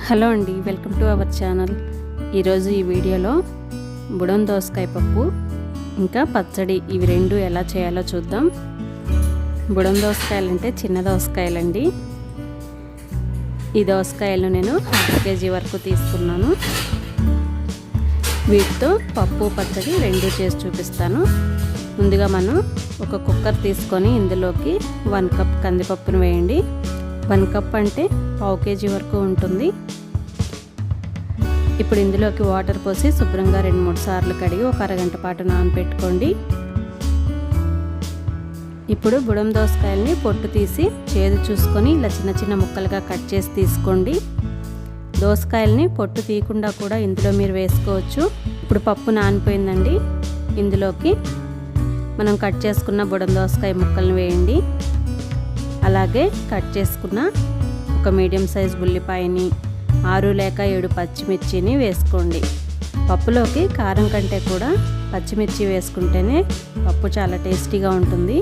Hello అండి, welcome to our channel. ఈరోజు ఈ వీడియోలో బుడం దోసకాయ పప్పు ఇంకా పచ్చడి ఇవి రెండు ఎలా చేయాలో చూద్దాం. బుడం దోసకాయలు అంటే చిన్న దోసకాయలండి. ఈ దోసకాయలను నేను 1/2 kg వరకు తీసుకున్నాను. వీటితో పప్పు పచ్చడి రెండు చేసి చూపిస్తాను. ముందుగా మనం ఒక కుక్కర్ తీసుకొని ఇందులోకి 1 కప్ కందిపప్పును వేయండి. 1 కప్ అంటే 1/2 kg వరకు ఉంటుంది. ఇప్పుడు ఇందులోకి వాటర్ పోసి శుభ్రంగా 2-3 సార్లు కడిగి ఒక అరగంట పాటు నానబెట్టుకోండి. ఇప్పుడు బుడం దోసకాయల్ని పొట్టు తీసి చేదు చూసుకొని ఇలా చిన్న చిన్న ముక్కలుగా కట్ చేసి తీసుకోండి. దోసకాయల్ని పొట్టు తీయకుండా కూడా ఇందులో మీరు వేసుకోవచ్చు. ఇప్పుడు పప్పు నానిపోయిందండి. ఇందులోకి మనం కట్ చేసుకున్న బుడం దోసకాయ ముక్కల్ని వేయండి. అలాగే కట్ చేసుకున్న ఒక మీడియం సైజ్ ఉల్లిపాయని 6 లేక 7 పచ్చిమిర్చిని వేసుకోండి. పప్పులోకి కారం కంటే కూడా పచ్చిమిర్చి వేసుకుంటేనే పప్పు చాలా టేస్టీగా ఉంటుంది.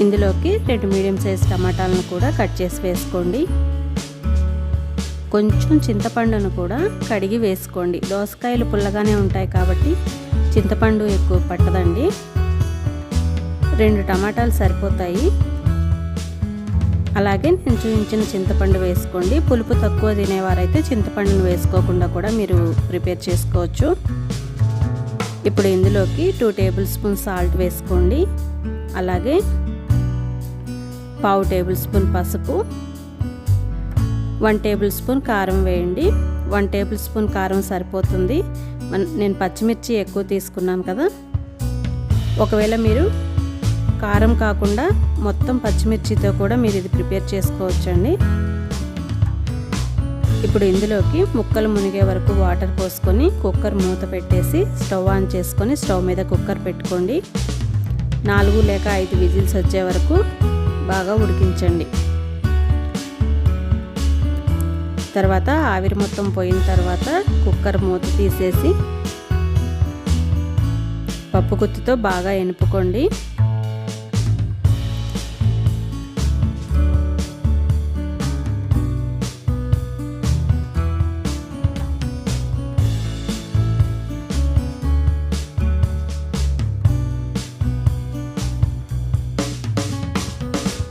ఇందులోకి 2 మీడియం సైజ్ టమాటాలను కూడా కట్ చేసి వేసుకోండి. కొంచెం చింతపండును కూడా కడిగి వేసుకోండి. దోసకాయలు పుల్లగానే ఉంటాయి కాబట్టి చింతపండు ఎక్కువ పట్టదండి. 2 టమాటాలు సరిపోతాయి. అలాగే నేను చూపించిన చింతపండు వేసుకోండి. పులుపు తక్కువ తినేవారైతే చింతపండును వేసుకోకుండా కూడా మీరు ప్రిపేర్ చేసుకోవచ్చు. ఇప్పుడు ఇందులోకి 2 టేబుల్ స్పూన్ సాల్ట్ వేసుకోండి. అలాగే 1/2 టేబుల్ స్పూన్ పసుపు, 1 టేబుల్ స్పూన్ కారం వేయండి. 1 టేబుల్ స్పూన్ కారం సరిపోతుంది. నేను పచ్చిమిర్చి ఎక్కువ తీసుకున్నాను కదా. ఒకవేళ మీరు కారం కాకుండా మొత్తం పచ్చిమిర్చితో కూడా మీరు ఇది ప్రిపేర్ చేసుకోవచ్చండి. ఇప్పుడు ఇందులోకి ముక్కలు మునిగే వరకు వాటర్ పోసుకొని కుక్కర్ మూత పెట్టేసి స్టవ్ ఆన్ చేసుకొని స్టవ్ మీద కుక్కర్ పెట్టుకోండి. 4 లేక 5 విజిల్స్ వచ్చే వరకు బాగా ఉడికించండి. తర్వాత ఆవిరి మొత్తం పోయిన తర్వాత కుక్కర్ మూత తీసేసి పప్పు గుత్తితో బాగా ఎనుపుకోండి.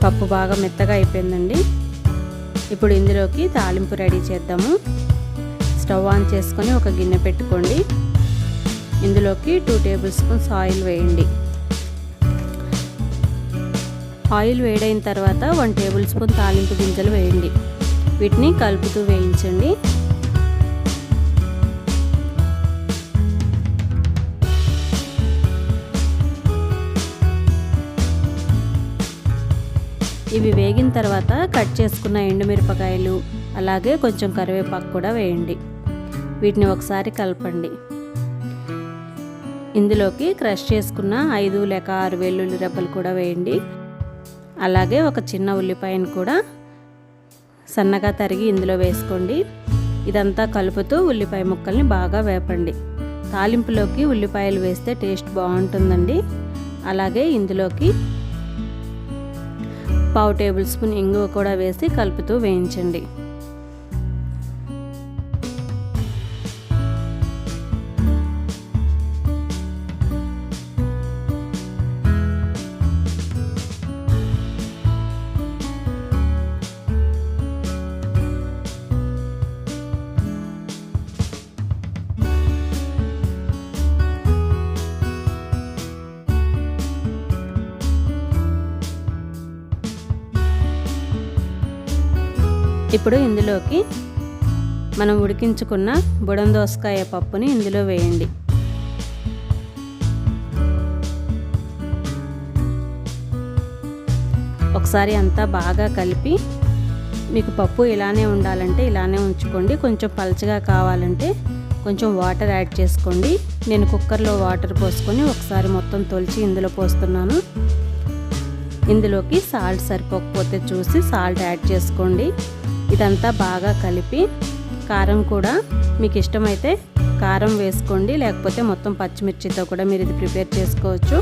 పప్పు బాగా మెత్తగా అయిపోయిందండి. ఇప్పుడు ఇందులోకి తాలింపు రెడీ చేద్దాము. స్టవ్ ఆన్ చేసుకొని ఒక గిన్నె పెట్టుకోండి. ఇందులోకి 2 టేబుల్ స్పూన్స్ ఆయిల్ వేయండి. ఆయిల్ వేడైన తర్వాత 1 టేబుల్ స్పూన్ తాలింపు గింజలు వేయండి. వీటిని కలుపుతూ వేయించండి. ఇవి వేగిన తర్వాత కట్ చేసుకున్న ఎండుమిరపకాయలు అలాగే కొంచెం కరివేపాకు కూడా వేయండి. వీటిని ఒకసారి కలపండి. ఇందులోకి క్రష్ చేసుకున్న 5 లేక 6 వెల్లుల్లి రెబ్బలు కూడా వేయండి. అలాగే ఒక చిన్న ఉల్లిపాయను కూడా సన్నగా తరిగి ఇందులో వేసుకోండి. ఇదంతా కలుపుతూ ఉల్లిపాయ ముక్కల్ని బాగా వేపండి. తాలింపులోకి ఉల్లిపాయలు వేస్తే టేస్ట్ బాగుంటుందండి. అలాగే ఇందులోకి 1/2 టేబుల్ స్పూన్ ఇంగువ కూడా వేసి కలుపుతూ వేయించండి. ఇప్పుడు ఇందులోకి మనం ఉడికించుకున్న బుడం దోసకాయ పప్పుని ఇందులో వేయండి. ఒకసారి అంతా బాగా కలిపి మీకు పప్పు ఇలానే ఉండాలంటే ఇలానే ఉంచుకోండి. కొంచెం పలచగా కావాలంటే కొంచెం వాటర్ యాడ్ చేసుకోండి. నేను కుక్కర్లో వాటర్ పోసుకొని ఒకసారి మొత్తం తొలిచి ఇందులో పోస్తున్నాను. ఇందులోకి సాల్ట్ సరిపోకపోతే చూసి సాల్ట్ యాడ్ చేసుకోండి. ఇదంతా బాగా కలిపి కారం కూడా మీకు ఇష్టమైతే కారం వేసుకోండి. లేకపోతే మొత్తం పచ్చిమిర్చితో కూడా మీరు ఇది ప్రిపేర్ చేసుకోవచ్చు.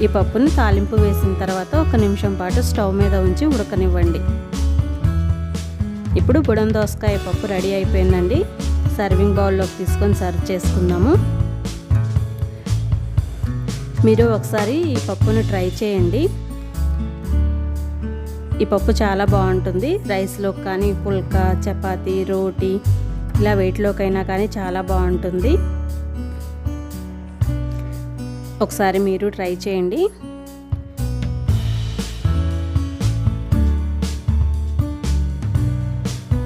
ఈ పప్పుని తాలింపు వేసిన తర్వాత 1 నిమిషం పాటు స్టవ్ మీద ఉంచి ఉడకనివ్వండి. ఇప్పుడు బుడం దోసకాయ పప్పు రెడీ అయిపోయిందండి. సర్వింగ్ బౌల్లోకి తీసుకొని సర్వ్ చేసుకుందాము. మీరు ఒకసారి ఈ పప్పును ట్రై చేయండి. ఈ పప్పు చాలా బాగుంటుంది. రైస్లోకి కానీ, పుల్కా, చపాతీ, రోటీ ఇలా వేటిలోకైనా కానీ చాలా బాగుంటుంది. ఒకసారి మీరు ట్రై చేయండి.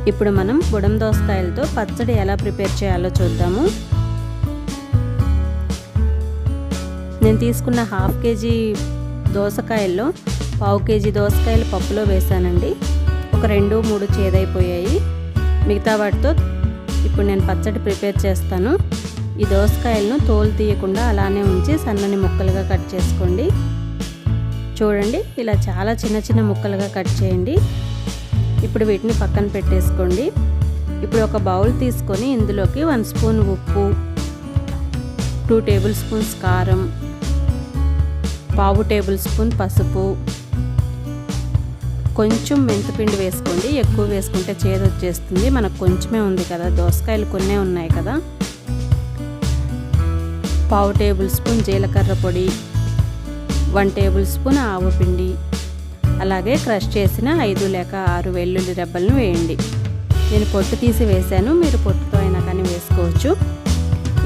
ఇప్పుడు మనం బుడం దోసకాయలతో పచ్చడి ఎలా ప్రిపేర్ చేయాలో చూద్దాము. నేను తీసుకున్న 1/2 కేజీ దోసకాయల్లో 1/4 కేజీ దోసకాయలు పప్పులో వేసానండి. ఒక 2-3 చేదైపోయాయి. మిగతా వాటితో ఇప్పుడు నేను పచ్చడి ప్రిపేర్ చేస్తాను. ఈ దోసకాయలను తోలు తీయకుండా అలానే ఉంచి సన్నని ముక్కలుగా కట్ చేసుకోండి. చూడండి, ఇలా చాలా చిన్న చిన్న ముక్కలుగా కట్ చేయండి. ఇప్పుడు వీటిని పక్కన పెట్టేసుకోండి. ఇప్పుడు ఒక బౌల్ తీసుకొని ఇందులోకి 1 స్పూన్ ఉప్పు, 2 టేబుల్ స్పూన్స్ కారం, 1/2 టేబుల్ స్పూన్ పసుపు, కొంచెం మెంతిపిండి వేసుకోండి. ఎక్కువ వేసుకుంటే చేదు వచ్చేస్తుంది. మనకు కొంచెమే ఉంది కదా, దోసకాయలు కొన్నే ఉన్నాయి కదా. 1/2 టేబుల్ స్పూన్ జీలకర్ర పొడి, 1 టేబుల్ స్పూన్ ఆవపిండి, అలాగే క్రష్ చేసిన 5 లేక 6 వెల్లుల్లి రెబ్బలను వేయండి. నేను పొట్టు తీసి వేసాను, మీరు పొట్టుతో అయినా కానీ వేసుకోవచ్చు.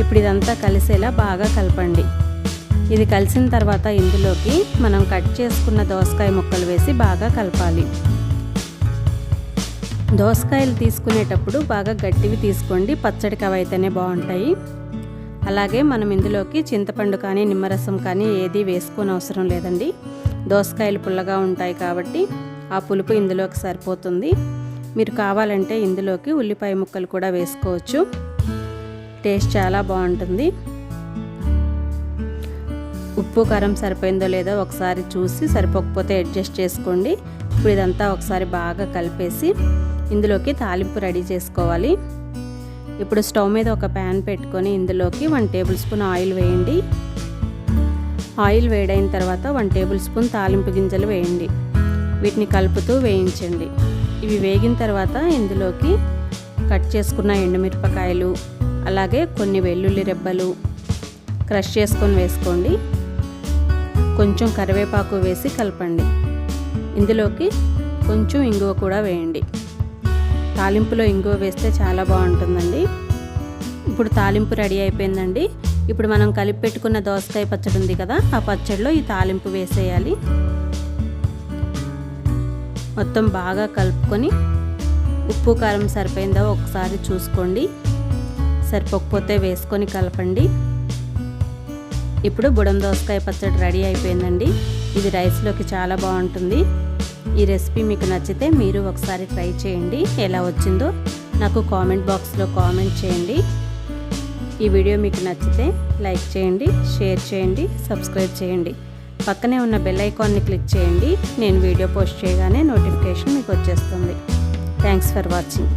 ఇప్పుడు ఇదంతా కలిసేలా బాగా కలపండి. ఇది కలిసిన తర్వాత ఇందులోకి మనం కట్ చేసుకున్న దోసకాయ ముక్కలు వేసి బాగా కలపాలి. దోసకాయలు తీసుకునేటప్పుడు బాగా గట్టివి తీసుకోండి, పచ్చడికి అవి అయితేనే బాగుంటాయి. అలాగే మనం ఇందులోకి చింతపండు కానీ నిమ్మరసం కానీ ఏది వేసుకోని అవసరం లేదండి. దోసకాయలు పుల్లగా ఉంటాయి కాబట్టి ఆ పులుపు ఇందులోకి సరిపోతుంది. మీరు కావాలంటే ఇందులోకి ఉల్లిపాయ ముక్కలు కూడా వేసుకోవచ్చు. టేస్ట్ చాలా బాగుంటుంది. ఉప్పు కారం సరిపోయిందో లేదో ఒకసారి చూసి, సరిపోకపోతే అడ్జస్ట్ చేసుకోండి. ఇప్పుడు ఇదంతా ఒకసారి బాగా కలిపేసి ఇందులోకి తాలింపు రెడీ చేసుకోవాలి. ఇప్పుడు స్టవ్ మీద ఒక ప్యాన్ పెట్టుకొని ఇందులోకి 1 టేబుల్ స్పూన్ ఆయిల్ వేయండి. ఆయిల్ వేడైన తర్వాత 1 టేబుల్ స్పూన్ తాలింపు గింజలు వేయండి. వీటిని కలుపుతూ వేయించండి. ఇవి వేగిన తర్వాత ఇందులోకి కట్ చేసుకున్న ఎండుమిరపకాయలు, అలాగే కొన్ని వెల్లుల్లి రెబ్బలు క్రష్ చేసుకొని వేసుకోండి. కొంచెం కరివేపాకు వేసి కలపండి. ఇందులోకి కొంచెం ఇంగువ కూడా వేయండి. తాలింపులో ఇంగువ వేస్తే చాలా బాగుంటుందండి. ఇప్పుడు తాలింపు రెడీ అయిపోయిందండి. ఇప్పుడు మనం కలిపి పెట్టుకున్న దోసకాయ పచ్చడి ఉంది కదా, ఆ పచ్చడిలో ఈ తాలింపు వేసేయాలి. మొత్తం బాగా కలుపుకొని ఉప్పు కారం సరిపోయిందో ఒకసారి చూసుకోండి. సరిపోకపోతే వేసుకొని కలపండి. ఇప్పుడు బుడం దోసకాయ పచ్చడి రెడీ అయిపోయిందండి. ఇది రైస్లోకి చాలా బాగుంటుంది. ఈ రెసిపీ మీకు నచ్చితే మీరు ఒకసారి ట్రై చేయండి. ఎలా వచ్చిందో నాకు కామెంట్ బాక్స్లో కామెంట్ చేయండి. ఈ వీడియో మీకు నచ్చితే లైక్ చేయండి, షేర్ చేయండి, సబ్స్క్రైబ్ చేయండి. పక్కనే ఉన్న బెల్ ఐకాన్ని క్లిక్ చేయండి. నేను వీడియో పోస్ట్ చేయగానే నోటిఫికేషన్ మీకు వచ్చేస్తుంది. Thanks for watching.